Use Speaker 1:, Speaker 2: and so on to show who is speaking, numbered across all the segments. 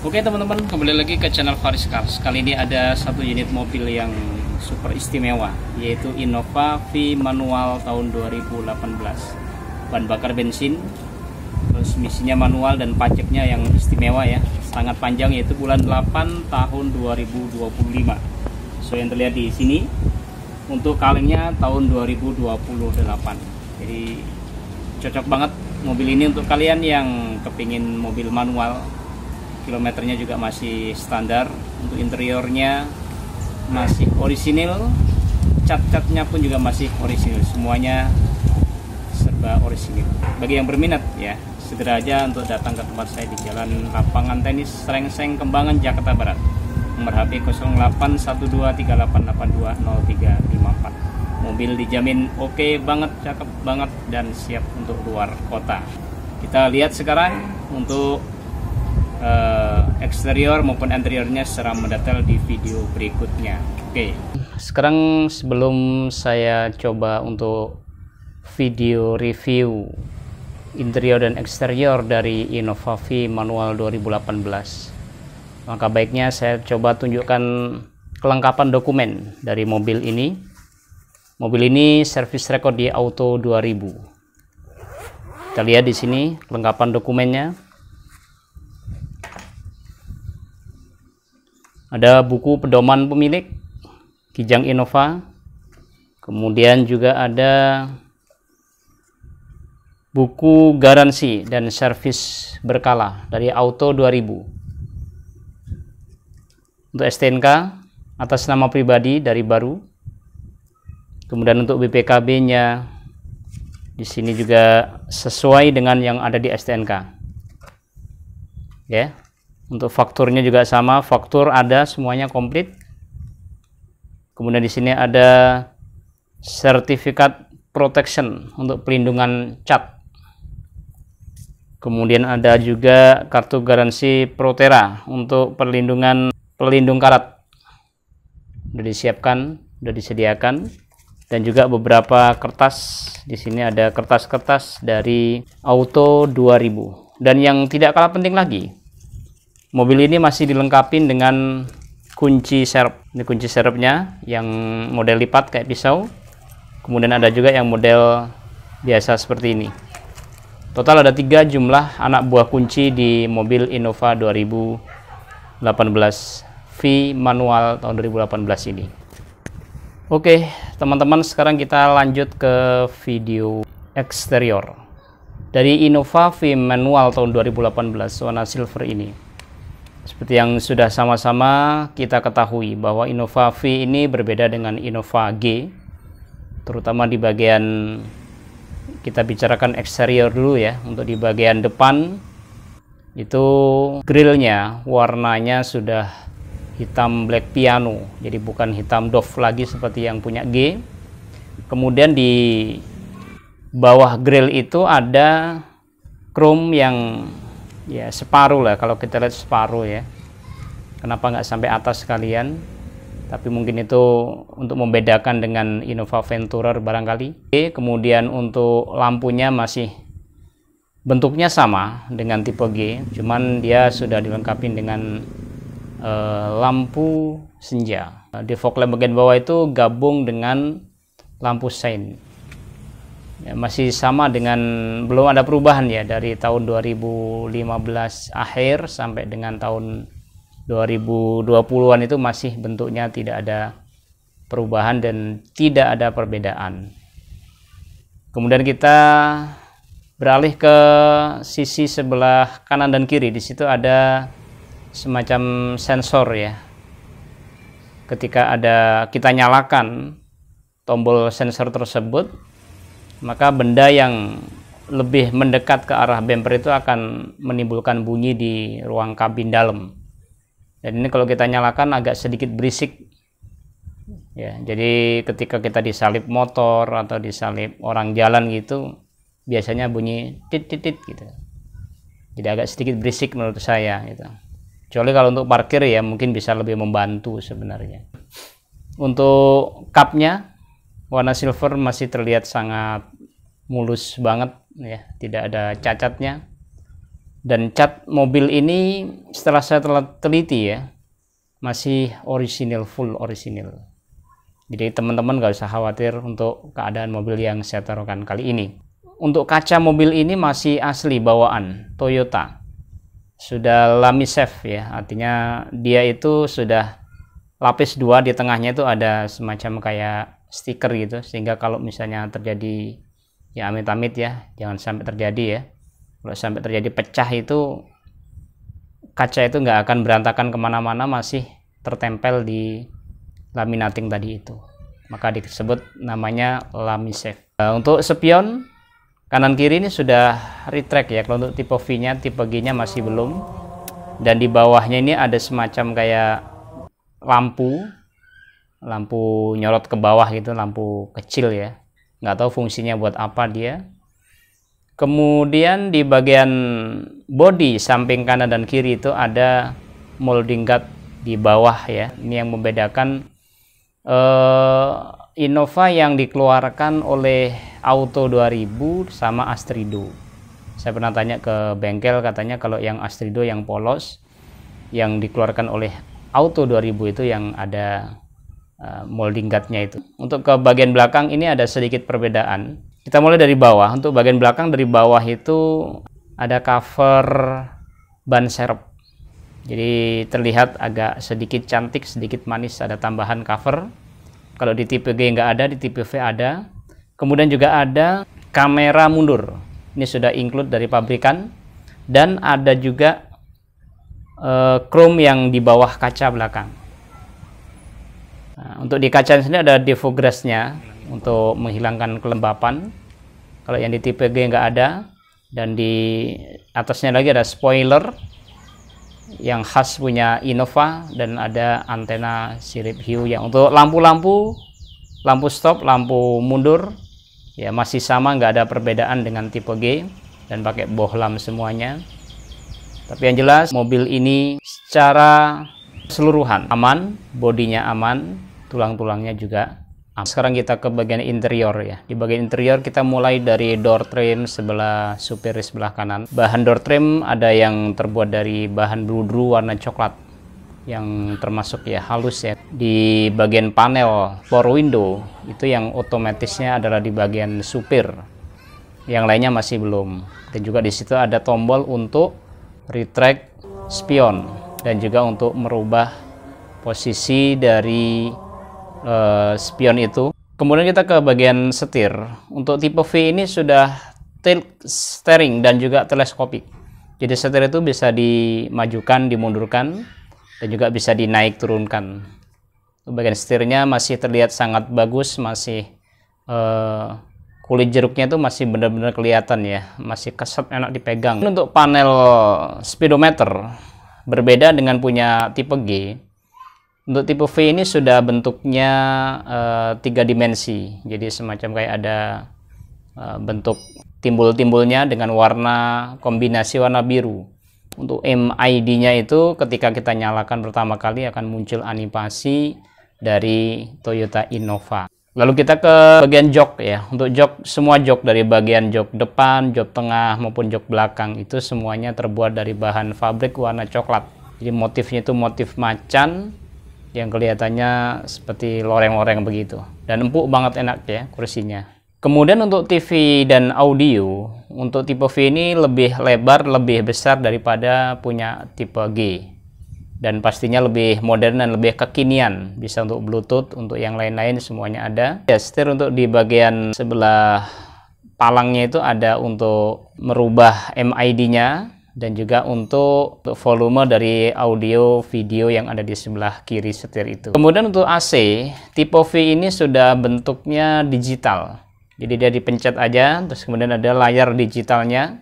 Speaker 1: Oke teman-teman, kembali lagi ke channel Faris Cars. Kali ini ada satu unit mobil yang super istimewa, yaitu Innova V manual tahun 2018. Bahan bakar bensin, terus misinya manual dan pajaknya yang istimewa ya, sangat panjang, yaitu bulan 8 tahun 2025. So yang terlihat di sini untuk kalengnya tahun 2028. Jadi cocok banget mobil ini untuk kalian yang kepingin mobil manual. Kilometernya juga masih standar, untuk interiornya masih orisinil, cat-catnya pun juga masih orisinil, semuanya serba orisinil. Bagi yang berminat ya, segera aja untuk datang ke tempat saya di Jalan Lapangan Tenis Srengseng, Kembangan, Jakarta Barat. Nomor HP 081238820354. Mobil dijamin oke banget, cakep banget, dan siap untuk luar kota. Kita lihat sekarang untuk eksterior maupun interiornya secara mendetail di video berikutnya. Oke, sekarang sebelum saya coba untuk video review interior dan eksterior dari Innova V manual 2018, maka baiknya saya coba tunjukkan kelengkapan dokumen dari mobil ini. Mobil ini servis record di Auto 2000. Kita lihat di sini kelengkapan dokumennya. Ada buku pedoman pemilik, Kijang Innova, kemudian juga ada buku garansi dan servis berkala dari Auto 2000. Untuk STNK atas nama pribadi dari baru. Kemudian untuk BPKB-nya di sini juga sesuai dengan yang ada di STNK. Ya. Untuk fakturnya juga sama, faktur ada semuanya komplit. Kemudian di sini ada sertifikat protection untuk pelindungan cat. Kemudian ada juga kartu garansi Protera untuk pelindung karat. Sudah disiapkan, sudah disediakan, dan juga beberapa kertas. Di sini ada kertas-kertas dari Auto 2000. Dan yang tidak kalah penting lagi, mobil ini masih dilengkapi dengan kunci serep. Ini kunci serepnya yang model lipat kayak pisau. Kemudian ada juga yang model biasa seperti ini. Total ada 3 jumlah anak buah kunci di mobil Innova 2018 V manual tahun 2018 ini. Oke, teman-teman, sekarang kita lanjut ke video eksterior dari Innova V manual tahun 2018 warna silver ini. Seperti yang sudah sama-sama kita ketahui bahwa Innova V ini berbeda dengan Innova G, terutama di bagian, kita bicarakan eksterior dulu ya. Untuk di bagian depan itu grillnya warnanya sudah hitam black piano, jadi bukan hitam doff lagi seperti yang punya G. Kemudian di bawah grill itu ada chrome yang ya separuh lah, kalau kita lihat separuh ya. Kenapa nggak sampai atas sekalian? Tapi mungkin itu untuk membedakan dengan Innova Venturer barangkali. Kemudian untuk lampunya masih bentuknya sama dengan tipe G, cuman dia sudah dilengkapi dengan lampu senja. Di fog lamp bagian bawah itu gabung dengan lampu sein. Ya, masih sama dengan, belum ada perubahan ya dari tahun 2015 akhir sampai dengan tahun 2020-an itu masih bentuknya tidak ada perubahan dan tidak ada perbedaan. Kemudian kita beralih ke sisi sebelah kanan dan kiri. Di situ ada semacam sensor ya. Ketika kita nyalakan tombol sensor tersebut, maka benda yang lebih mendekat ke arah bumper itu akan menimbulkan bunyi di ruang kabin dalam. Dan ini kalau kita nyalakan agak sedikit berisik ya. Jadi ketika kita disalip motor atau disalip orang jalan gitu, biasanya bunyi tit-tit gitu. Jadi agak sedikit berisik menurut saya gitu. Kecuali kalau untuk parkir ya mungkin bisa lebih membantu sebenarnya. Untuk cupnya warna silver masih terlihat sangat mulus banget ya, tidak ada cacatnya. Dan cat mobil ini setelah saya teliti ya, masih orisinil, full orisinil. Jadi teman-teman gak usah khawatir untuk keadaan mobil yang saya taruhkan kali ini. Untuk kaca mobil ini masih asli bawaan Toyota. Sudah Lamisef ya, artinya dia itu sudah lapis 2, di tengahnya itu ada semacam kayak stiker gitu, sehingga kalau misalnya terjadi, ya amit-amit ya, jangan sampai terjadi ya. Kalau sampai terjadi pecah itu, kaca itu nggak akan berantakan kemana-mana, masih tertempel di laminating tadi itu. Maka disebut namanya Lamisef. Untuk spion kanan kiri ini sudah retract ya. Kalau untuk tipe V-nya, tipe G-nya masih belum. Dan di bawahnya ini ada semacam kayak lampu nyorot ke bawah gitu, lampu kecil ya. Nggak tahu fungsinya buat apa dia. Kemudian di bagian bodi samping kanan dan kiri itu ada molding guard di bawah ya. Ini yang membedakan Innova yang dikeluarkan oleh Auto 2000 sama Astrido. Saya pernah tanya ke bengkel, katanya kalau yang Astrido yang polos, yang dikeluarkan oleh Auto 2000 itu yang ada molding guardnya itu. Untuk ke bagian belakang ini ada sedikit perbedaan. Kita mulai dari bawah. Untuk bagian belakang, dari bawah itu ada cover ban serep. Jadi terlihat agak sedikit cantik, sedikit manis, ada tambahan cover. Kalau di tipe G nggak ada, di tipe V ada. Kemudian juga ada kamera mundur. Ini sudah include dari pabrikan. Dan ada juga chrome yang di bawah kaca belakang. Nah, untuk di kaca sini ada defoglassnya untuk menghilangkan kelembapan. Kalau yang di tipe G nggak ada. Dan di atasnya lagi ada spoiler yang khas punya Innova, dan ada antena sirip hiu. Yang untuk lampu-lampu, lampu stop, lampu mundur ya masih sama, nggak ada perbedaan dengan tipe G, dan pakai bohlam semuanya. Tapi yang jelas mobil ini secara keseluruhan aman, bodinya aman, tulang-tulangnya juga aman. Sekarang kita ke bagian interior ya. Di bagian interior kita mulai dari door trim sebelah supir di sebelah kanan. Bahan door trim ada yang terbuat dari bahan bludru warna coklat yang termasuk ya halus ya. Di bagian panel power window itu yang otomatisnya adalah di bagian supir. Yang lainnya masih belum. Dan juga di situ ada tombol untuk retract spion dan juga untuk merubah posisi dari spion itu. Kemudian kita ke bagian setir. Untuk tipe V ini sudah tilt steering dan juga teleskopik. Jadi setir itu bisa dimajukan, dimundurkan, dan juga bisa dinaik turunkan. Bagian setirnya masih terlihat sangat bagus, masih kulit jeruknya itu masih benar-benar kelihatan ya, masih keset, enak dipegang. Untuk panel speedometer berbeda dengan punya tipe G. Untuk tipe V ini sudah bentuknya 3 dimensi, jadi semacam kayak ada bentuk timbul-timbulnya dengan warna kombinasi warna biru. Untuk MID-nya itu ketika kita nyalakan pertama kali akan muncul animasi dari Toyota Innova. Lalu kita ke bagian jok ya. Untuk jok, semua jok dari bagian jok depan, jok tengah maupun jok belakang itu semuanya terbuat dari bahan fabrik warna coklat. Jadi motifnya itu motif macan yang kelihatannya seperti loreng-loreng begitu, dan empuk banget, enak ya kursinya. Kemudian untuk TV dan audio, untuk tipe V ini lebih lebar, lebih besar daripada punya tipe G, dan pastinya lebih modern dan lebih kekinian, bisa untuk Bluetooth, untuk yang lain-lain semuanya ada. Ya, setir untuk di bagian sebelah palangnya itu ada untuk merubah MID-nya, dan juga untuk volume dari audio video yang ada di sebelah kiri setir itu. Kemudian untuk AC, tipe V ini sudah bentuknya digital. Jadi dia dipencet aja, terus kemudian ada layar digitalnya.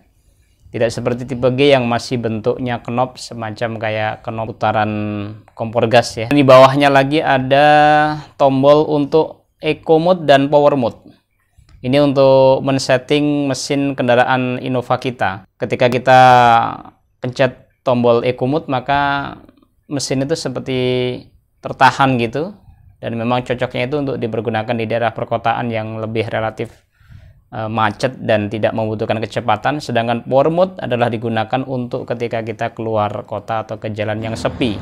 Speaker 1: Tidak seperti tipe G yang masih bentuknya knob, semacam kayak knob putaran kompor gas ya. Di bawahnya lagi ada tombol untuk Eco Mode dan Power Mode. Ini untuk men-setting mesin kendaraan Innova kita. Ketika kita pencet tombol Eco Mode, maka mesin itu seperti tertahan gitu. Dan memang cocoknya itu untuk dipergunakan di daerah perkotaan yang lebih relatif macet dan tidak membutuhkan kecepatan, sedangkan power mode adalah digunakan untuk ketika kita keluar kota atau ke jalan yang sepi.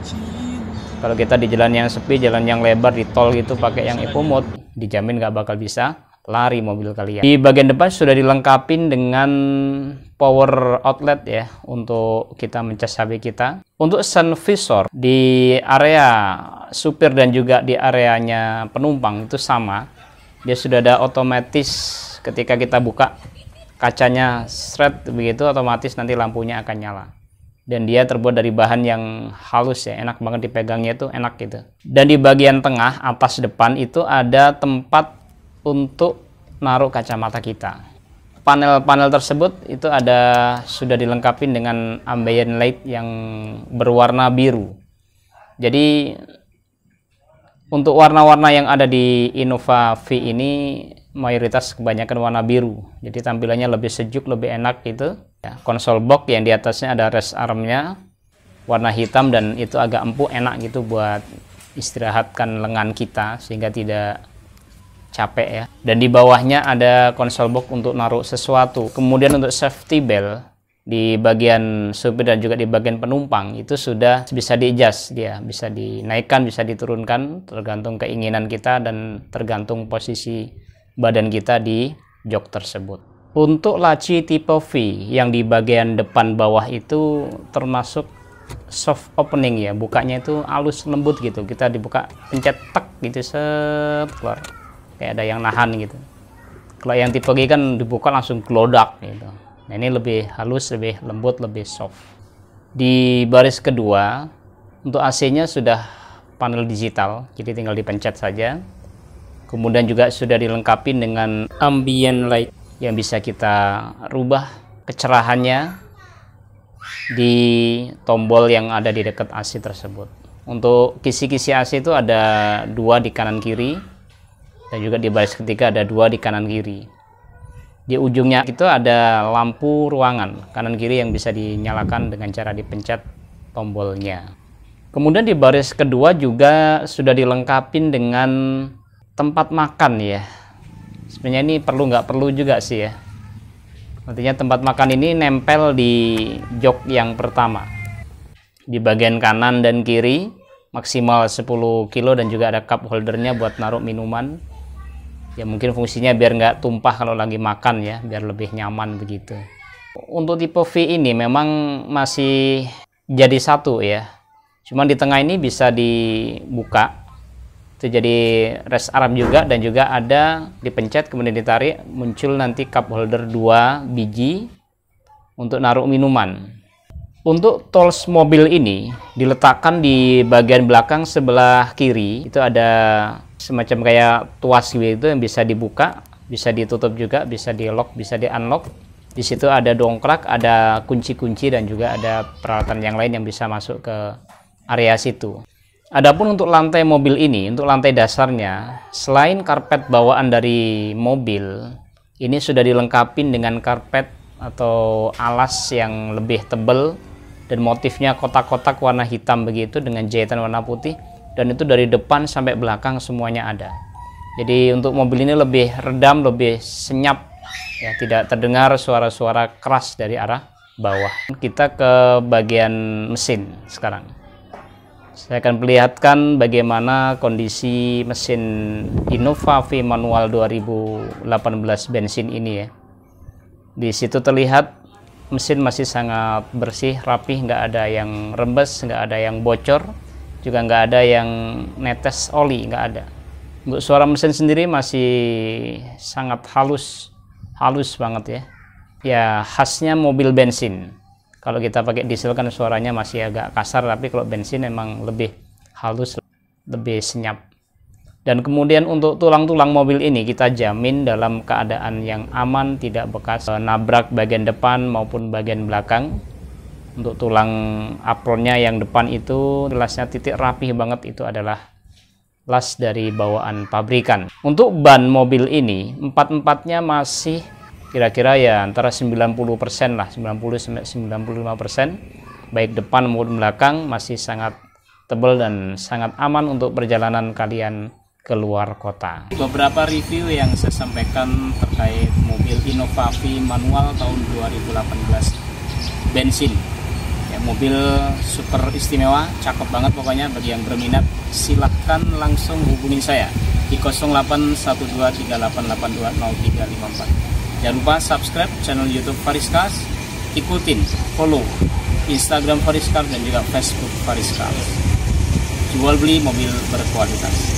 Speaker 1: Kalau kita di jalan yang sepi, jalan yang lebar, di tol gitu pakai yang eco mode, dijamin nggak bakal bisa lari mobil kalian. Di bagian depan sudah dilengkapi dengan power outlet ya, untuk kita mencas HP kita. Untuk sun visor di area supir dan juga di areanya penumpang itu sama, dia sudah ada otomatis. Ketika kita buka kacanya shred begitu, otomatis nanti lampunya akan nyala. Dan dia terbuat dari bahan yang halus ya, enak banget dipegangnya, itu enak gitu. Dan di bagian tengah atas depan itu ada tempat untuk naruh kacamata kita. Panel-panel tersebut itu sudah dilengkapi dengan ambient light yang berwarna biru. Jadi untuk warna-warna yang ada di Innova V ini mayoritas kebanyakan warna biru, jadi tampilannya lebih sejuk, lebih enak gitu ya. Konsol box yang di atasnya ada rest armnya warna hitam, dan itu agak empuk, enak gitu buat istirahatkan lengan kita sehingga tidak capek ya. Dan di bawahnya ada konsol box untuk naruh sesuatu. Kemudian untuk safety belt di bagian supir dan juga di bagian penumpang itu sudah bisa di-adjust, dia bisa dinaikkan, bisa diturunkan tergantung keinginan kita dan tergantung posisi badan kita di jok tersebut. Untuk laci tipe V yang di bagian depan bawah itu termasuk soft opening ya, bukanya itu halus lembut gitu. Kita dibuka pencet tek gitu, set keluar, kayak ada yang nahan gitu. Kalau yang tipe G kan dibuka langsung glodak gitu. Nah ini lebih halus, lebih lembut, lebih soft. Di baris kedua untuk AC-nya sudah panel digital, jadi tinggal dipencet saja. Kemudian juga sudah dilengkapi dengan ambient light yang bisa kita rubah kecerahannya di tombol yang ada di dekat AC tersebut. Untuk kisi-kisi AC itu ada 2 di kanan kiri, dan juga di baris ketiga ada 2 di kanan kiri. Di ujungnya itu ada lampu ruangan kanan kiri yang bisa dinyalakan dengan cara dipencet tombolnya. Kemudian di baris kedua juga sudah dilengkapi dengan tempat makan ya. Sebenarnya ini perlu nggak perlu juga sih ya. Artinya tempat makan ini nempel di jok yang pertama. Di bagian kanan dan kiri maksimal 10 kilo, dan juga ada cup holdernya buat naruh minuman. Ya mungkin fungsinya biar nggak tumpah kalau lagi makan ya, biar lebih nyaman begitu. Untuk tipe V ini memang masih jadi satu ya. Cuman di tengah ini bisa dibuka. Itu jadi rest arm juga, dan juga ada dipencet kemudian ditarik, muncul nanti cup holder 2 biji untuk naruh minuman. Untuk tools mobil ini diletakkan di bagian belakang sebelah kiri, itu ada semacam kayak tuas gitu yang bisa dibuka, bisa ditutup juga, bisa di lock, bisa di unlock. Di situ ada dongkrak, ada kunci-kunci, dan juga ada peralatan yang lain yang bisa masuk ke area situ. Adapun untuk lantai mobil ini, untuk lantai dasarnya, selain karpet bawaan dari mobil, ini sudah dilengkapi dengan karpet atau alas yang lebih tebal, dan motifnya kotak-kotak warna hitam begitu dengan jahitan warna putih, dan itu dari depan sampai belakang semuanya ada. Jadi untuk mobil ini lebih redam, lebih senyap ya, tidak terdengar suara-suara keras dari arah bawah. Kita ke bagian mesin sekarang. Saya akan perlihatkan bagaimana kondisi mesin Innova V manual 2018 bensin ini ya. Di situ terlihat mesin masih sangat bersih, rapih, nggak ada yang rembes, nggak ada yang bocor, juga nggak ada yang netes oli, nggak ada. Untuk suara mesin sendiri masih sangat halus banget ya. Ya khasnya mobil bensin. Kalau kita pakai diesel kan suaranya masih agak kasar, tapi kalau bensin memang lebih halus, lebih senyap. Dan kemudian untuk tulang-tulang mobil ini kita jamin dalam keadaan yang aman, tidak bekas nabrak bagian depan maupun bagian belakang. Untuk tulang apronnya yang depan itu lasnya titik rapih banget, itu adalah las dari bawaan pabrikan. Untuk ban mobil ini empat-empatnya masih kira-kira ya antara 90% lah, 90-95%, baik depan maupun belakang masih sangat tebal dan sangat aman untuk perjalanan kalian keluar kota. Beberapa review yang saya sampaikan terkait mobil Innova V manual tahun 2018 bensin. Ya, mobil super istimewa, cakep banget pokoknya. Bagi yang berminat silahkan langsung hubungi saya di 081388820354. Jangan lupa subscribe channel YouTube Faris Cars, ikutin, follow Instagram Faris Cars dan juga Facebook Faris Cars. Jual beli mobil berkualitas.